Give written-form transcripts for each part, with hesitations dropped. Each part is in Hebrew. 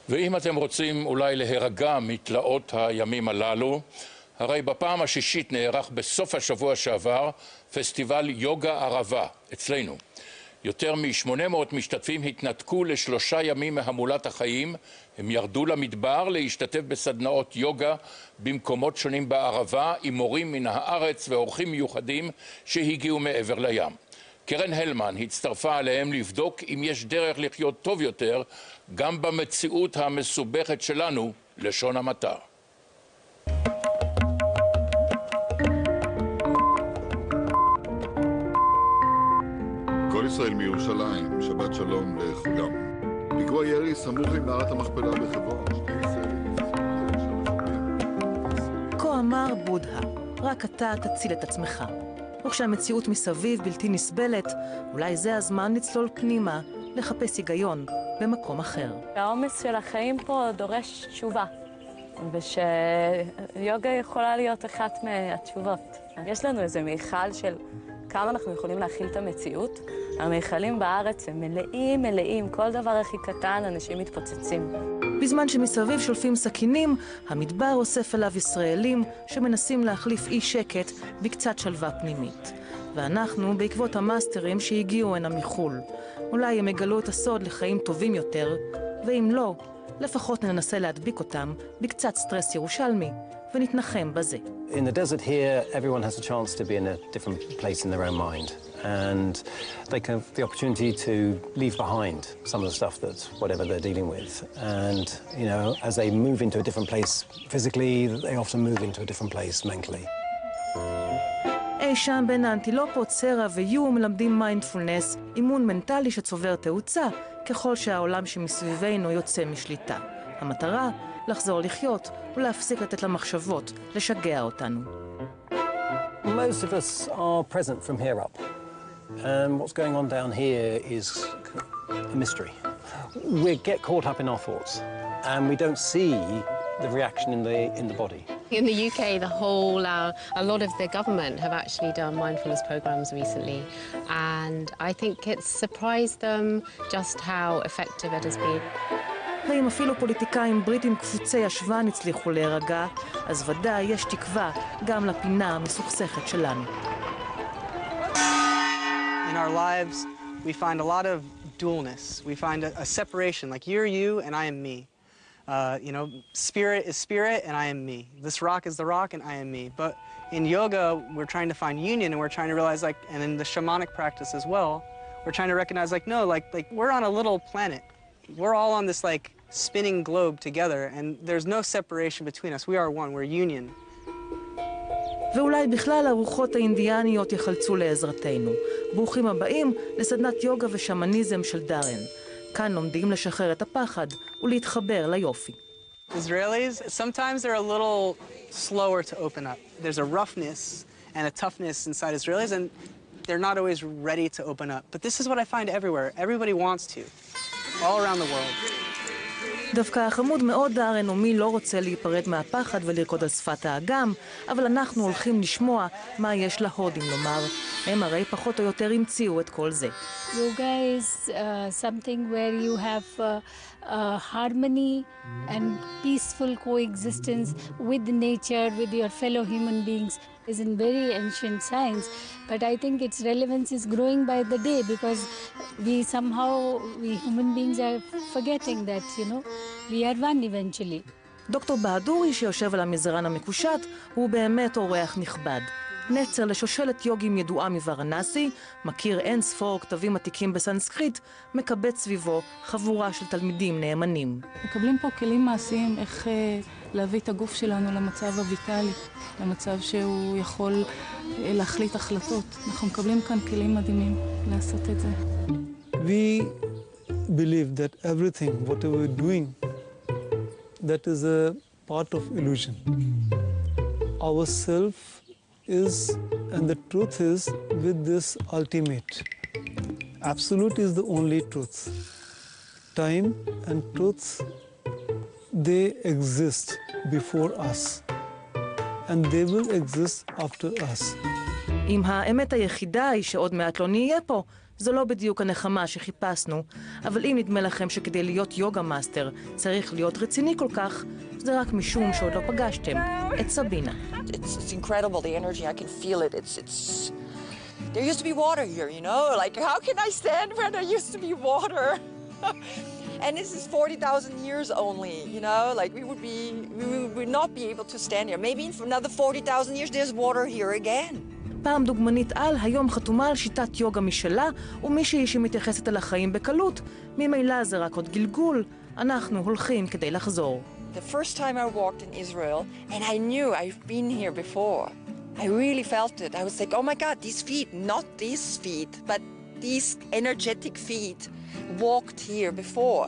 ואם אתם רוצים אולי להירגע מתלאות הימים הללו, הרי בפעם השישית נערך בסוף השבוע שעבר פסטיבל יוגה ערבה אצלנו. יותר מ-800 משתתפים התנתקו ל3 ימים מהמולת החיים. הם ירדו למדבר להשתתף בסדנאות יוגה במקומות שונים בערבה עם מורים מן הארץ ואורחים מיוחדים שהגיעו מעבר לים. קרן הלמן הצטרפה עליהם לבדוק אם יש דרך לחיות טוב יותר גם במציאות המסובכת שלנו, לשון המעטה. כל ישראל מירושלים, שבת שלום לכולם. פיגוע ירי סמוך למערת המכפלה בחברון. כה אמר בודהה, רק אתה תציל את עצמך. וכשהמציאות מסביב בלתי נסבלת, אולי זה הזמן לצלול פנימה, לחפש היגיון במקום אחר. העומס של החיים פה דורש תשובה, ושיוגה יכולה להיות אחת מהתשובות. יש לנו איזה מיכל של כמה אנחנו יכולים להכיל את המציאות. המיכלים בארץ הם מלאים, כל דבר הכי קטן, אנשים מתפוצצים. בזמן שמסביב שולפים סכינים, המדבר אוסף אליו ישראלים שמנסים להחליף אי שקט בקצת שלווה פנימית. ואנחנו בעקבות המאסטרים שהגיעו הנה מחול. אולי הם יגלו את הסוד לחיים טובים יותר, ואם לא, לפחות ננסה להדביק אותם בקצת סטרס ירושלמי, ונתנחם בזה. In the desert here, everyone has a chance to be in a different place in their own mind. And they can have the opportunity to leave behind some of the stuff that whatever they're dealing with. And, you know, as they move into a different place physically, they often move into a different place mentally. אי שם בין האנטילופות, סרה ויו מלמדים מיינדפולנס, אימון מנטלי שצובר תאוצה ככל שהעולם שמסביבנו יוצא משליטה. המטרה, לחזור לחיות ולהפסיק לתת למחשבות, לשגע אותנו. Most of us are present from here up. And what's going on down here is a mystery. We get caught up in our thoughts and we don't see the reaction in the body. In the UK, a lot of the government have actually done mindfulness programs recently, and I think it's surprised them just how effective it has been. ואם אפילו פוליטיקאים בריטים קפוצי השבן הצליחו להירגע, אז ודאי יש תקווה גם לפינה המסוכסכת שלנו. In our lives, we find a lot of dualness. We find a separation, like you're you and I am me. You know, spirit is spirit and I am me. This rock is the rock and I am me. But in yoga, we're trying to find union and we're trying to realize, like, and in the shamanic practice as well, we're trying to recognize, like, no, like we're on a little planet. We're all on this, like, spinning globe together and there's no separation between us. We are one, we're union. ואולי בכלל הרוחות האינדיאניות יחלצו לעזרתנו. ברוכים הבאים לסדנת יוגה ושמניזם של דארן. כאן לומדים לשחרר את הפחד ולהתחבר ליופי. Israelis, sometimes they're a little slower to open up. There's a roughness and a toughness inside Israelis and they're not always ready to open up. But this is what I find everywhere. Everybody wants to, all around the world. דווקא החמוד מאוד דארן ומי לא רוצה להיפרד מהפחד ולרקוד על שפת האגם, אבל אנחנו הולכים לשמוע מה יש להודים לומר. הם הרי פחות או יותר המציאו את כל זה. Yoga is something where you have harmony and peaceful coexistence with nature, with your fellow human beings. It's in very ancient science, but I think its relevance is growing by the day because we human beings are forgetting that, you know, we are one eventually. דוקטור בהדורי שיושב על המזרן המקושט הוא באמת אורח נכבד. נצר לשושלת יוגים ידועה מוורנסי, מכיר אין ספור כתבים עתיקים בסנסקריט, מקבץ סביבו חבורה של תלמידים נאמנים. מקבלים פה כלים מעשיים איך להביא את הגוף שלנו למצב הויטלי, למצב שהוא יכול להחליט החלטות. אנחנו מקבלים כאן כלים מדהימים לעשות את זה. We believe that everything, whatever we're doing, that is a part of illusion. Our self is, and the truth is, with this ultimate. Absolute is the only truth. Time and truth, they exist before us, and they will exist after us. אם האמת היחידה היא שעוד מעט לא נהיה פה, זו לא בדיוק הנחמה שחיפשנו, אבל אם נדמה לכם שכדי להיות יוגה מאסטר צריך להיות רציני כל כך, זה רק משום שעוד לא פגשתם את סבינה. It's incredible, the energy, I can feel it. It's There used to be water here, you know? Like, how can I stand where there used to be water? And this is 40,000 years only, you know? Like, we would not be able to stand here. Maybe in another 40,000 years, there's water here again. פעם דוגמנית על היום חתומה על שיטת יוגה משלה, ומישהי שמתייחסת אל החיים בקלות, ממילא זה רק עוד גלגול, אנחנו הולכים כדי לחזור. The first time I walked in Israel, and I knew I've been here before. I really felt it. I was like, oh my God, these feet, not these feet, but these energetic feet walked here before.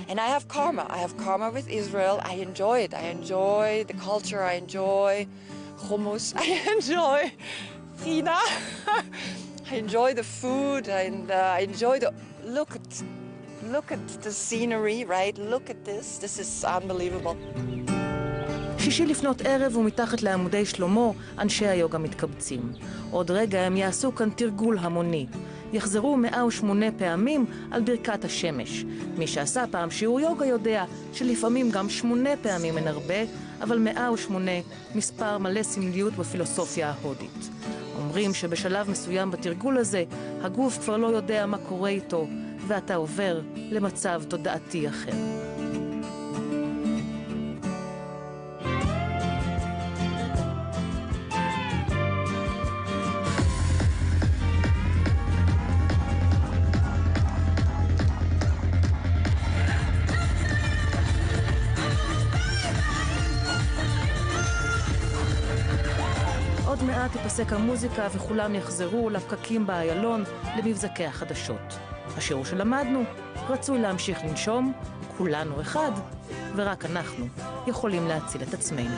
And I have karma. I have karma with Israel. I enjoy it. I enjoy the culture. I enjoy hummus. I enjoy China. I enjoy the food. And I enjoy the look at the scenery, right? Look at this. This is unbelievable. שישי לפנות ערב ומתחת לעמודי שלמה, אנשי היוגה מתקבצים. עוד רגע הם יעשו כאן תרגול המוני. יחזרו 108 פעמים על ברכת השמש. מי שעשה פעם שיעור יוגה יודע שלפעמים גם 8 פעמים אין הרבה, אבל 108 מספר מלא סמליות בפילוסופיה ההודית. אומרים שבשלב מסוים בתרגול הזה, הגוף כבר לא יודע מה קורה איתו, ואתה עובר למצב תודעתי אחר. עוד מעט תפסק המוזיקה וכולם יחזרו לפקקים באיילון למבזקי החדשות. השיעור שלמדנו, רצוי להמשיך לנשום, כולנו אחד, ורק אנחנו יכולים להציל את עצמנו.